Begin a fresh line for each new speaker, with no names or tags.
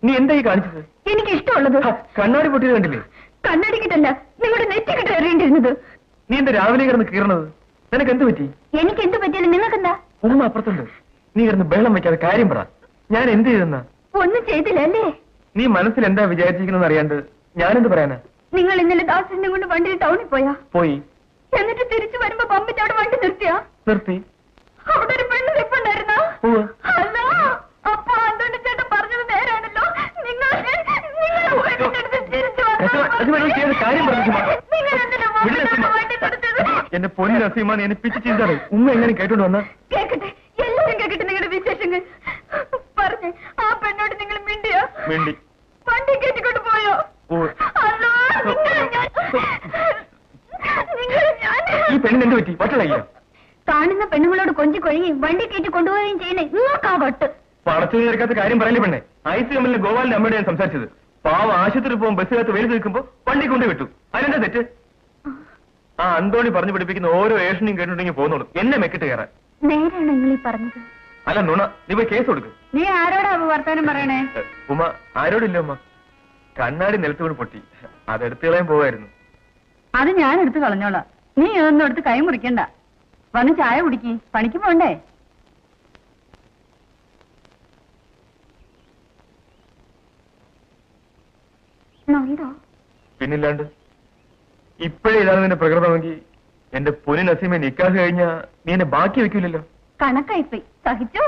നീ എന്തായി കാണിച്ചത്?
എനിക്ക് ഇഷ്ടമുള്ളത്.
കണ്ണാടി പൊട്ടിയത് കണ്ടില്ലേ?
കണ്ണടിക്കിട്ടല്ല, നിങ്ങളുടെ നെറ്റിക്കിട്ട് എറിയേണ്ടിരുന്നത്.
നീ എന്താ രാവിലെ കിടന്ന് കീറണത്? നിനക്ക് എന്ത് പറ്റി?
എനിക്ക് എന്ത് പറ്റിയാലും നിങ്ങൾക്കെന്താ?
ഉമ്മ അപ്പുറത്തുണ്ട്. നീ കിടന്ന് ബഹളം വെക്കാതെ കാര്യം പറ. ഞാൻ എന്ത് ചെയ്തെന്നാ?
ഒന്നും ചെയ്തില്ല അല്ലേ?
നീ മനസ്സിൽ എന്താ വിചാരിച്ചിരിക്കുന്നത് അറിയാണ്ട് ഞാനെന്ത് പറയാനാ?
നിങ്ങൾ ഇന്നലെ ദാസിനെ കൊണ്ട് വണ്ടിയിൽ ടൗണിൽ പോയാ?
പോയി.
എന്നിട്ട് തിരിച്ചു വരുമ്പോ പമ്പിന്റെ അവിടെ വണ്ടി നിർത്തിയാ?
നിർത്തി.
അവിടെ ഒരു പെണ്ണ് നിൽപ്പുണ്ടായിരുന്നോ? അല്ല, അപ്പൊ ആന്റോണി ചേട്ടൻ പറഞ്ഞത് നേരാണല്ലോ. നിങ്ങൾ
എന്റെ പൊന്നു നസീമ, എന്നെ പിച്ച് ചെയ്താണ്. ഉമ്മ എങ്ങനെ കേട്ടോണ്ട് വന്ന?
കേക്കട്ടെ, എല്ലാവരും കേക്കട്ടെ നിങ്ങളുടെ വിശേഷങ്ങൾ. പറഞ്ഞേ, ആ പെണ്ണോട് നിങ്ങൾ മിണ്ടിയോ?
മിണ്ടി.
വണ്ടി കയറ്റിക്കൊണ്ട് പോയോ?
ഈ പെണ്ണിന് എന്ത് പറ്റി? വട്ടളയ്യ
കാണുന്ന പെണ്ണുങ്ങളോട് കൊഞ്ചി കൊഴുകി വണ്ടി കയറ്റി കൊണ്ടുപോവുകയും ചെയ്യുന്നേ നിങ്ങൾക്കാ വട്ട്.
പടച്ചു നിരക്കാത്ത കാര്യം പറയല്ലേ പെണ്ണെ. ഐസി എമ്മിലെ ഗോപാലിന്റെ അമ്മയോട് ഞാൻ സംസാരിച്ചത്. പാവം ആശുപത്രി പോകും ബസ്സിനകത്ത് വെയിൽ നിൽക്കുമ്പോ വണ്ടി കൊണ്ട് വിട്ടു. അതിനെന്താ തെറ്റ്? ആ അന്തോണി പറഞ്ഞു പഠിപ്പിക്കുന്ന ഓരോ ഏഷണിയും കേട്ടിട്ടുണ്ടെങ്കിൽ പോകുന്നുള്ളൂ. എന്നെ മെക്കിട്ട് കയറാൻ.
നേരാണ് നിങ്ങൾ ഈ പറഞ്ഞത്.
അല്ല നുണ. നീ പോയി കേസ് കൊടുക്ക്.
നീ ആരോടാ വർത്താനം പറയണേ?
ഉമ്മ ആരോടില്ല ഉമ്മ. കണ്ണാടി നിലത്ത് വീണ് പൊട്ടി. അതെടുത്ത് കളയാൻ പോവായിരുന്നു.
അത് ഞാൻ എടുത്ത് കളഞ്ഞോളാം. നീ ഇതൊന്നും എടുത്ത് കൈ മുറിക്കണ്ട. വന്ന് ചായ കുടിക്ക്. പണിക്ക് പോണ്ടേ?
പിന്നില്ലാണ്ട്. ഇപ്പോഴേ ഇതാണ് നിന്റെ പ്രകൃതമെങ്കിൽ എന്റെ പൊന്നു നസീമെ നിക്കാഹ് കഴിഞ്ഞാ നീ എന്നെ ബാക്കി വെക്കൂലല്ലോ.
കണക്കായിപ്പോയി. സഹിച്ചോ?